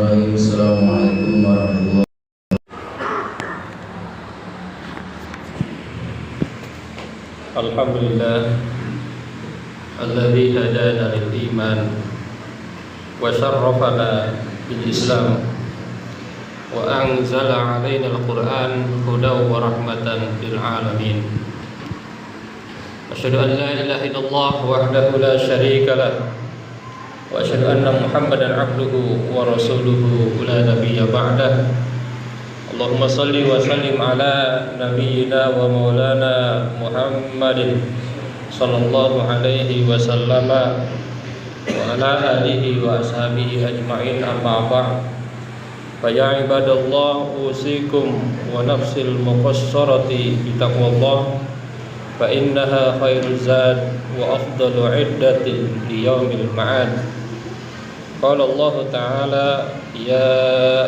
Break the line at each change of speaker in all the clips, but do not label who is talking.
Bismillahirrahmanirrahim. Assalamualaikum warahmatullahi wabarakatuh.
Alhamdulillah alladzi hadana lil iman wa syarrafana bil Islam wa anzala alaina al-Qur'an hudan wa rahmatan lil alamin. Asyhadu an la ilaha illallah wahdahu la syarika lah wa asyhadu anna Muhammadan abduhu wa rasuluhu la nabiyya ba'dah. Allahumma salli wa sallim ala nabiyyina wa maulana Muhammadin sallallahu alaihi wa sallama wa ala alihi wa ashabihi ajma'in, amma ba'd. Fa ya ibadallah, usikum wa nafsil muqassarati bi taqwallah fa innaha khairuz zad wa afdalu iddatin li yaumil ma'ad. Qala Allah Ta'ala, ya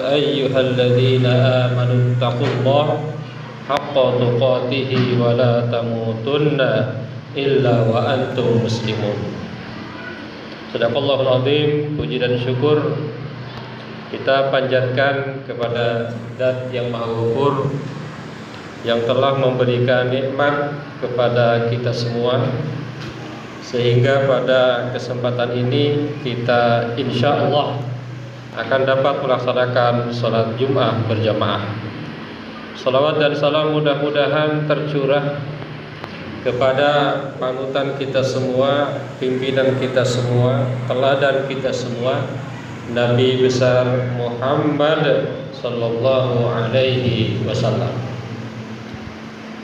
ayyuhalladzina amanu taqullaha haqqa tuqatih wa la tamutunna illa wa antum muslimun. Sadaqallahul azim. Puji dan syukur kita panjatkan kepada Zat yang Maha Ghafur yang telah memberikan nikmat kepada kita semua, sehingga pada kesempatan ini kita insya Allah akan dapat melaksanakan sholat Jum'ah berjamaah. Salawat dan salam mudah-mudahan tercurah kepada panutan kita semua, pimpinan kita semua, teladan kita semua, Nabi besar Muhammad sallallahu alaihi wasallam.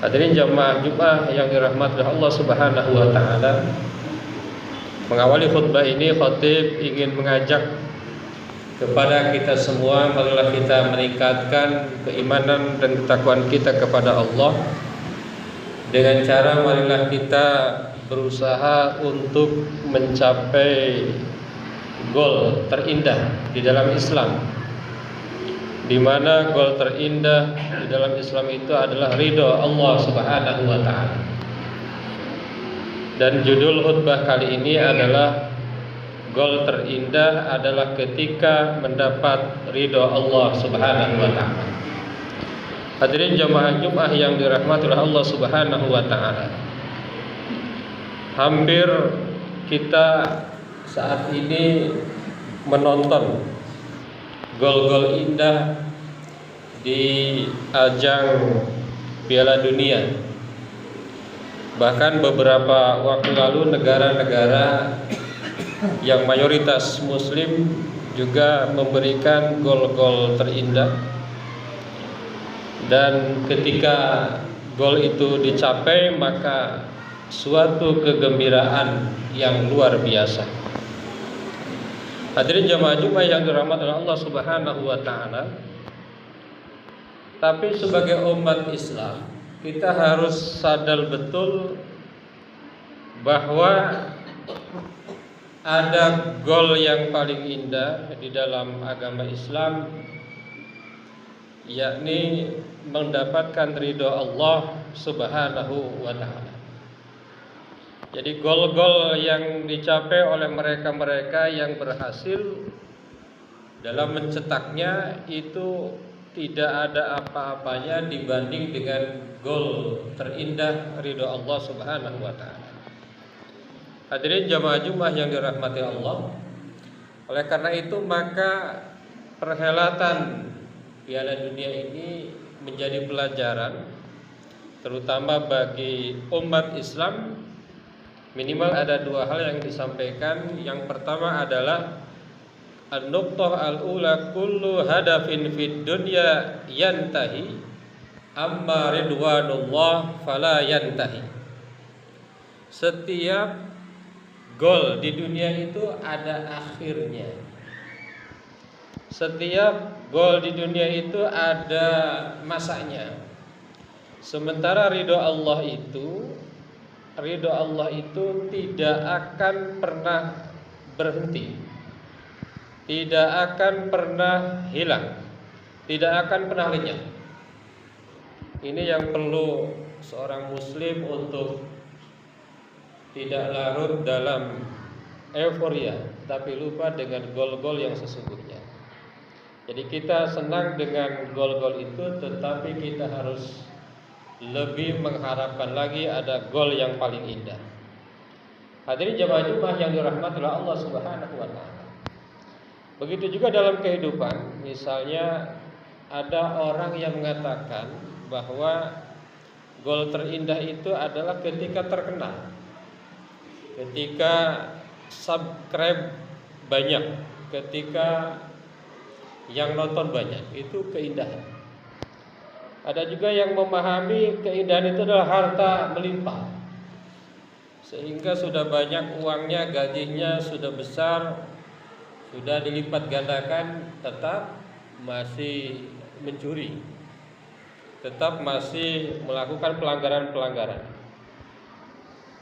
Hadirin jamaah Jum'ah yang dirahmati Allah Subhanahu wa taala, mengawali khutbah ini khatib ingin mengajak kepada kita semua, marilah kita meningkatkan keimanan dan ketakwaan kita kepada Allah dengan cara marilah kita berusaha untuk mencapai gol terindah di dalam Islam, di mana gol terindah di dalam Islam itu adalah ridho Allah Subhanahu wa taala. Dan judul khutbah kali ini adalah gol terindah adalah ketika mendapat ridho Allah Subhanahu wa taala. Hadirin jamaah Jum'ah yang dirahmati oleh Allah Subhanahu wa taala, hampir kita saat ini menonton gol-gol indah di ajang Piala Dunia. Bahkan beberapa waktu lalu negara-negara yang mayoritas muslim juga memberikan gol-gol terindah. Dan ketika gol itu dicapai, maka suatu kegembiraan yang luar biasa. Hadirin jamaah Jum'ah yang dirahmati oleh Allah Subhanahu wa taala, tapi sebagai umat Islam kita harus sadar betul bahwa ada gol yang paling indah di dalam agama Islam, yakni mendapatkan ridho Allah Subhanahu wa ta'ala. Jadi gol-gol yang dicapai oleh mereka-mereka yang berhasil dalam mencetaknya itu tidak ada apa-apanya dibanding dengan gol terindah ridho Allah Subhanahu wa ta'ala. Hadirin jamaah Jum'ah yang dirahmati Allah, oleh karena itu maka perhelatan Piala Dunia ini menjadi pelajaran terutama bagi umat Islam. Minimal ada dua hal yang disampaikan. Yang pertama adalah an-nuqtah al-ula, kullu hadafin fid dunya yantahi amma ridwanullah fala yantahi. Setiap gol di dunia itu ada akhirnya. Setiap gol di dunia itu ada masanya. Sementara ridho Allah itu tidak akan pernah berhenti, tidak akan pernah hilang, tidak akan pernah lenyap. Ini yang perlu seorang muslim untuk tidak larut dalam euforia, tapi lupa dengan gol-gol yang sesungguhnya. Jadi kita senang dengan gol-gol itu, tetapi kita harus lebih mengharapkan lagi ada gol yang paling indah. Hadirin jamaah Jumat yang dirahmati oleh Allah Subhanahu wa taala. Begitu juga dalam kehidupan, misalnya ada orang yang mengatakan bahwa gol terindah itu adalah ketika terkenal, ketika subscribe banyak, ketika yang nonton banyak, itu keindahan. Ada juga yang memahami keindahan itu adalah harta melimpah, sehingga sudah banyak uangnya, gajinya sudah besar, sudah dilipat gandakan, tetap masih mencuri, tetap masih melakukan pelanggaran-pelanggaran.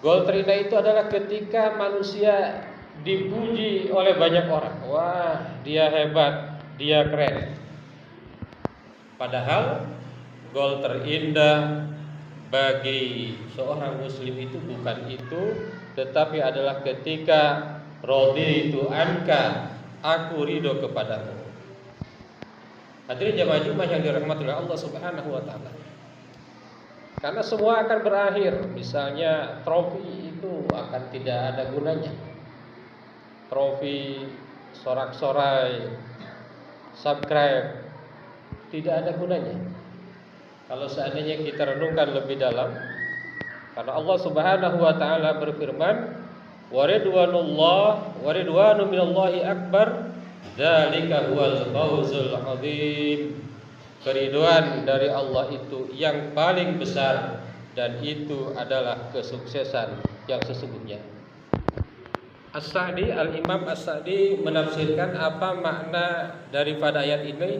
Gol terindah itu adalah ketika manusia dipuji oleh banyak orang. Wah, dia hebat, dia keren. Padahal gol terindah bagi seorang muslim itu bukan itu, tetapi adalah ketika raditu anka, aku ridho kepadamu. Hadirin jamaah Jumat yang dirahmati oleh Allah Subhanahu wa taala. Karena semua akan berakhir. Misalnya trofi itu akan tidak ada gunanya. Trofi, sorak-sorai, subscribe, tidak ada gunanya. Kalau seandainya kita renungkan lebih dalam, karena Allah Subhanahu wa taala berfirman, "Wa ridwanu minallahi akbar, dzalika huwal fawzul 'adzim." Keridhaan dari Allah itu yang paling besar, dan itu adalah kesuksesan yang sesungguhnya. As-Sa'di, Al-Imam As-Sa'di menafsirkan apa makna daripada ayat ini.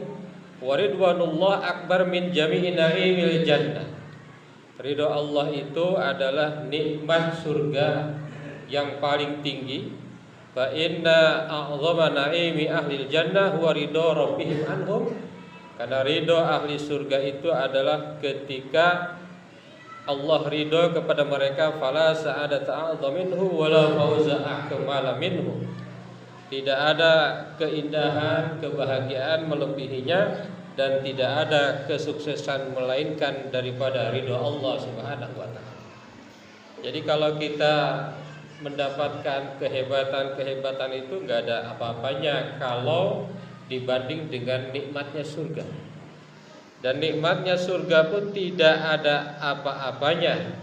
Waridwanullah akbar min jami'i na'imil jannah. Ridho Allah itu adalah nikmat surga yang paling tinggi. Fa inna a'zama na'imi ahlil jannah huwa ridho rabbihim anhum. Karena ridho ahli surga itu adalah ketika Allah ridho kepada mereka, fala sa'adata a'zama minhu wala fawza akmala minhu. Tidak ada keindahan, kebahagiaan melebihinya, dan tidak ada kesuksesan melainkan daripada ridho Allah Subhanahu wa taala. Jadi kalau kita mendapatkan kehebatan itu enggak ada apa-apanya kalau dibanding dengan nikmatnya surga. Dan nikmatnya surga pun tidak ada apa-apanya,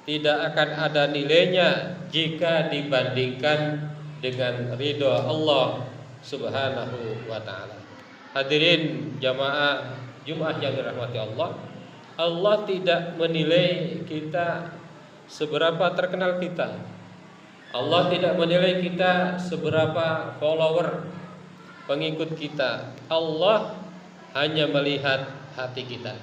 tidak akan ada nilainya jika dibandingkan dengan ridho Allah Subhanahu wa taala. Hadirin jamaah Jumat yang dirahmati Allah, Allah tidak menilai kita seberapa terkenal kita. Allah tidak menilai kita seberapa follower, pengikut kita. Allah hanya melihat hati kita.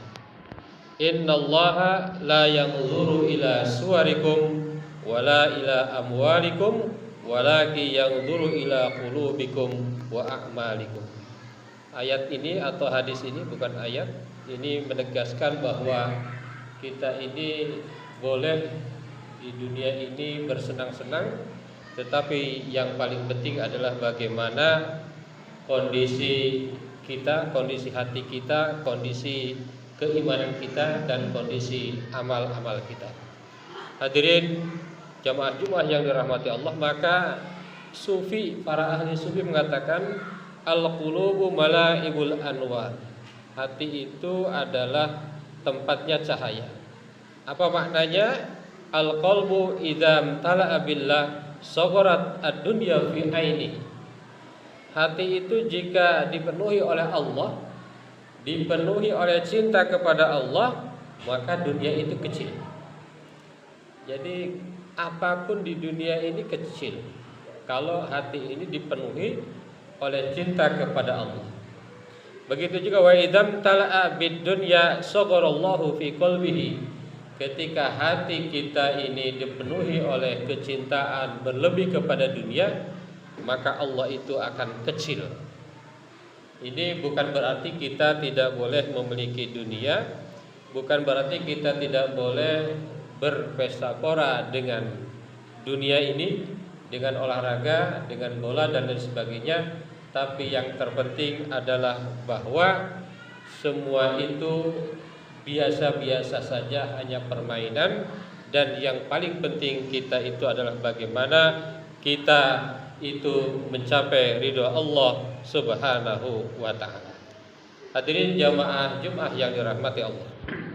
Innallaha la yanzuru ila suwarikum wala ila amwalikum walakin yanzuru ila qulubikum wa a'malikum. Ayat ini atau hadis ini, bukan ayat, ini menegaskan bahwa kita ini boleh di dunia ini bersenang-senang, tetapi yang paling penting adalah bagaimana kondisi kita, kondisi hati kita, kondisi keimanan kita, dan kondisi amal-amal kita. Hadirin jamaah Jumat yang dirahmati Allah, maka sufi, para ahli sufi mengatakan al-qulubu malaibul anwar. Hati itu adalah tempatnya cahaya. Apa maknanya? Al-qalbu idza tala'a billah sagharat ad-dunya fi aini. Hati itu jika dipenuhi oleh Allah, dipenuhi oleh cinta kepada Allah, maka dunia itu kecil. Jadi apapun di dunia ini kecil kalau hati ini dipenuhi oleh cinta kepada Allah. Begitu juga wa idzam tala'a bid-dunya sagharallahu fi qalbihi. Ketika hati kita ini dipenuhi oleh kecintaan berlebih kepada dunia, maka Allah itu akan kecil. Ini bukan berarti kita tidak boleh memiliki dunia, bukan berarti kita tidak boleh berpesta pora dengan dunia ini, dengan olahraga, dengan bola dan lain sebagainya. tapi yang terpenting adalah bahwa semua itu biasa-biasa saja, hanya permainan. Dan yang paling penting kita itu adalah bagaimana kita itu mencapai ridho Allah Subhanahu wa ta'ala. Hadirin jamaah Jumat yang dirahmati Allah.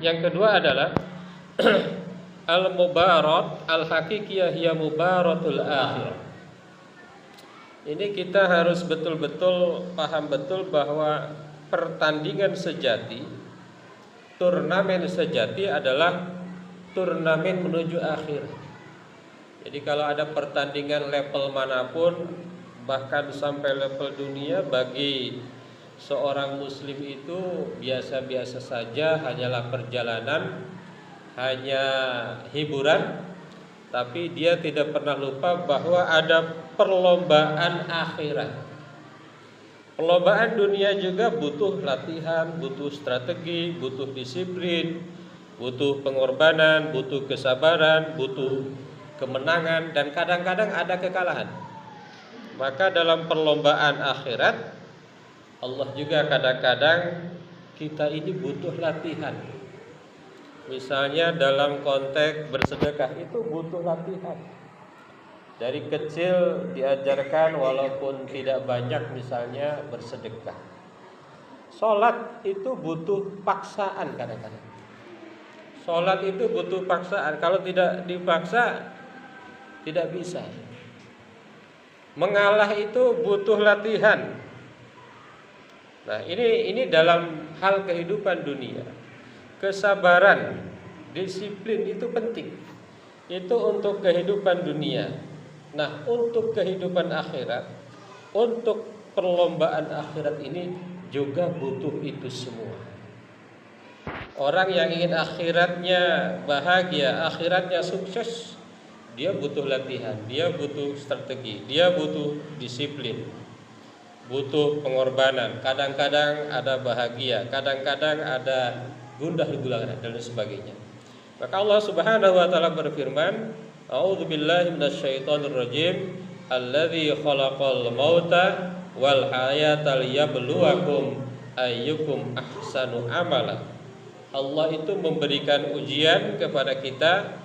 Yang kedua adalah al-mubarat al-hakikiyah hiya mubaratul akhirah. Ini kita harus betul-betul paham betul bahwa pertandingan sejati, turnamen sejati adalah turnamen menuju akhir. Jadi kalau ada pertandingan level manapun, bahkan sampai level dunia, bagi seorang muslim itu biasa-biasa saja, hanyalah perjalanan, hanya hiburan. Tapi dia tidak pernah lupa bahwa ada perlombaan akhirat. Perlombaan dunia juga butuh latihan, butuh strategi, butuh disiplin, butuh pengorbanan, butuh kesabaran, butuh kemenangan, dan kadang-kadang ada kekalahan. Maka dalam perlombaan akhirat, Allah juga kadang-kadang kita ini butuh latihan. Misalnya dalam konteks bersedekah itu butuh latihan. Dari kecil diajarkan walaupun tidak banyak, misalnya bersedekah. Sholat itu butuh paksaan kadang-kadang. Sholat itu butuh paksaan. Kalau tidak dipaksa, tidak bisa. Mengalah itu butuh latihan. Nah, ini dalam hal kehidupan dunia. Kesabaran, disiplin itu penting. Itu untuk kehidupan dunia. Nah, untuk kehidupan akhirat, untuk perlombaan akhirat ini juga butuh itu semua. Orang yang ingin akhiratnya bahagia, akhiratnya sukses, dia butuh latihan, dia butuh strategi, dia butuh disiplin, butuh pengorbanan. Kadang-kadang ada bahagia, kadang-kadang ada gundah gulana dan sebagainya. Maka Allah Subhanahu wa taala berfirman, A'udzubillahi minasyaitonir rajim, alladzi khalaqal mauta wal hayata liyabluwakum ayyukum ahsanu amala. Allah itu memberikan ujian kepada kita,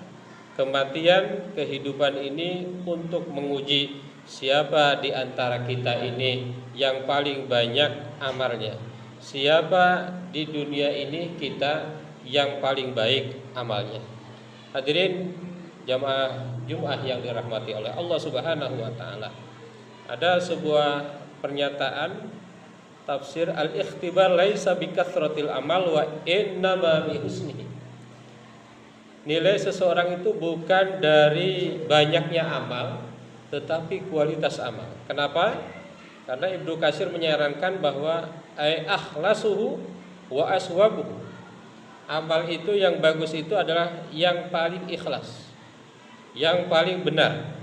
kematian, kehidupan ini untuk menguji siapa di antara kita ini yang paling banyak amalnya. Siapa di dunia ini kita yang paling baik amalnya. Hadirin jamaah Jumat yang dirahmati oleh Allah Subhanahu wa taala. Ada sebuah pernyataan tafsir, al-ikhtibar laisa bikathratil amal wa innama bi husnihi. Nilai seseorang itu bukan dari banyaknya amal, tetapi kualitas amal. Kenapa? Karena Ibnu Katsir menyarankan bahwa akhlasuhu wa aswabuhu. Amal itu yang bagus itu adalah yang paling ikhlas, yang paling benar.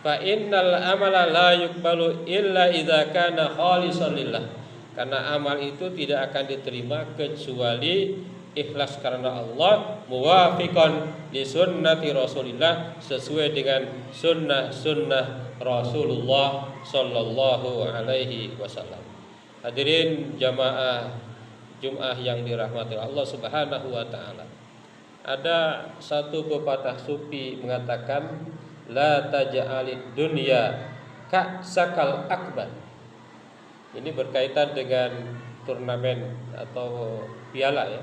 Fa innal amala la yuqbalu illa idza kana khalisan lillah. Karena amal itu tidak akan diterima kecuali ikhlas karena Allah, muwafiqan li sunnati Rasulillah, sesuai dengan sunnah Rasulullah sallallahu alaihi wasallam. Hadirin jamaah Jumat yang dirahmati Allah Subhanahu wa taala. Ada satu pepatah sufi mengatakan, la taj'alid dunya ka'sakal akbar. Ini berkaitan dengan turnamen atau piala ya.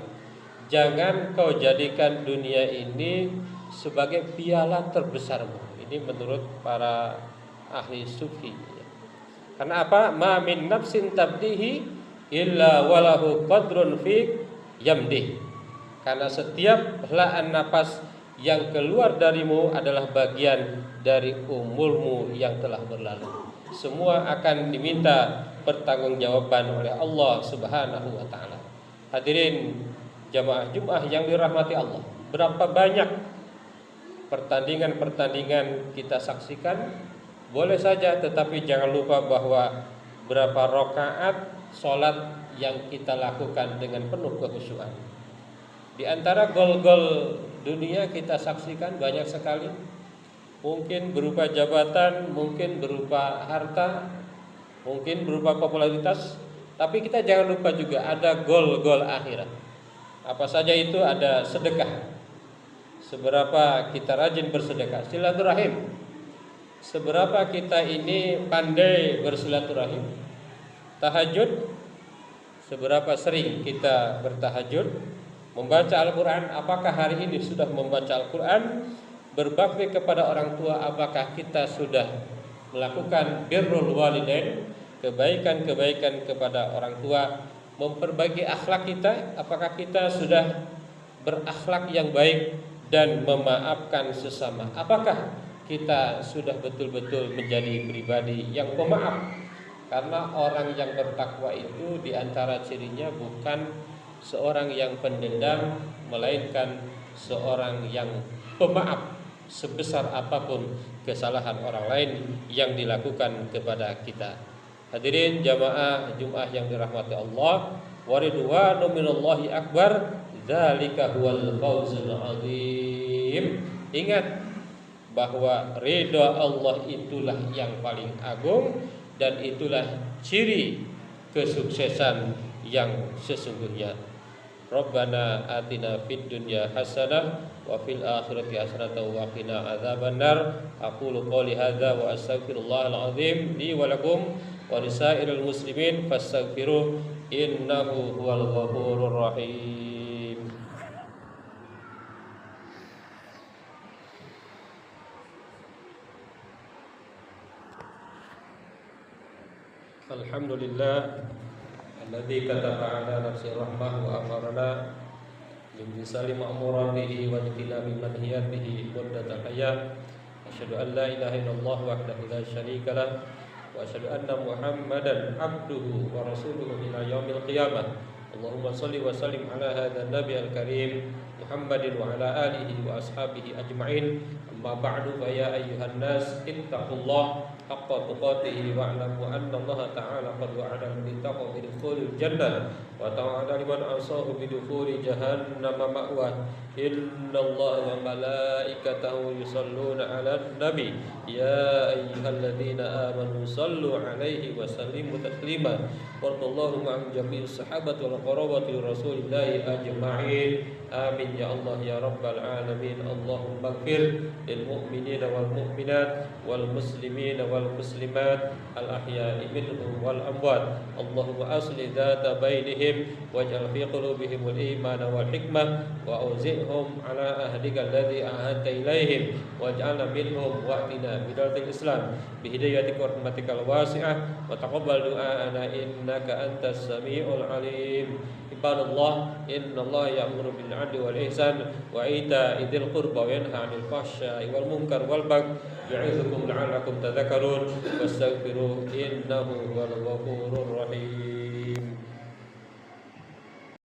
Jangan kau jadikan dunia ini sebagai piala terbesarmu. Ini menurut para ahli sufi ya. Karena apa? Ma min nafsin tabdihi illa walahu qadrun fi yamdih. Karena setiap helaan napas yang keluar darimu adalah bagian dari umurmu yang telah berlalu. Semua akan diminta pertanggungjawaban oleh Allah Subhanahu wa taala. Hadirin jamaah Jumat yang dirahmati Allah, berapa banyak pertandingan-pertandingan kita saksikan? Boleh saja, tetapi jangan lupa bahwa berapa rakaat sholat yang kita lakukan dengan penuh kekhusyuan. Di antara gol-gol dunia kita saksikan banyak sekali. Mungkin berupa jabatan, mungkin berupa harta, mungkin berupa popularitas, tapi kita jangan lupa juga ada goal-goal akhirat. Apa saja itu? Ada sedekah. Seberapa kita rajin bersedekah, silaturahim. Seberapa kita ini pandai bersilaturahim, tahajud. Seberapa sering kita bertahajud, membaca Al-Quran. Apakah hari ini sudah membaca Al-Quran? Berbakti kepada orang tua, apakah kita sudah melakukan birrul walidain, kebaikan-kebaikan kepada orang tua? Memperbaiki akhlak kita, apakah kita sudah berakhlak yang baik dan memaafkan sesama? Apakah kita sudah betul-betul menjadi pribadi yang pemaaf? Karena orang yang bertakwa itu diantara cirinya bukan seorang yang pendendam, melainkan seorang yang pemaaf sebesar apapun kesalahan orang lain yang dilakukan kepada kita. Hadirin jamaah Jumat yang dirahmati Allah, wa ridwanu minallahi akbar, dzalika huwal fawzul azim. Ingat bahwa ridha Allah itulah yang paling agung, dan itulah ciri kesuksesan yang sesungguhnya. Rabbana atina fid dunya hasanah wa fil akhirati hasanah wa qina adzabannar. Aqulu qouli hadza wa astaghfirullahal azim li wa lakum wa lisairil muslimin fastaghfiruh innahu huwal ghafurur rahim. Alhamdulillah alladzi kataba ala nafsi rahmah wa amarna bimtisali ma'muratihi wa ijtinabi manhiyatihi muddatal hayat. Asyhadu an la ilaha illallah wahdahu la syarika lah wa asyhadu anna Muhammadan abduhu wa rasuluhu ila yaumil qiyamah. Allahumma shalli wa sallim ala hadzal nabiyil karim Muhammadin wa ala alihi wa ashabihi ajma'in. Amma ba'du, fa ya ayyuhan nas ittaqullaha haqqa tuqatih wa'lamu anna Allah ta'ala qad wa'ada bittaqwa bi dukhulil jannah wa ta'ala liman asahu bi dukhuli jahannam ma'wa. Innallaha wa malaikatahu yusalluna 'alan nabi ya ayyuhalladzina amanu sallu 'alaihi wa sallimu taslima. Warḍallahu ma'al jami'is sahabati wal qarabati rasulillahi ajma'in. Amin ya Allah ya rabbal alamin. Allahumma ighfir lil mu'minina wal mu'minat wal muslimina wal muslimat al ahya'i minhum wal amwat. Allahumma aslih dzata bainihim waj'al fi qulubihim al iman wal hikmah wa awzi'hum ala ahdika alladhi ahadta ilaihim waj'alna minhum wa'tina bidatil islam bi hidayatika wa rahmatikal wasi'ah wa taqabbal du'ana innaka antas samiul alim. Ibadallah, innallaha ya'muru bil 'adli wal ihsan wa ita'i dzil qurba wa yanha 'anil fahsya'i wal munkar wal baghi ya'izukum la'allakum tadhakkarun wastaghfiruhu innahu huwal ghafurur rahim.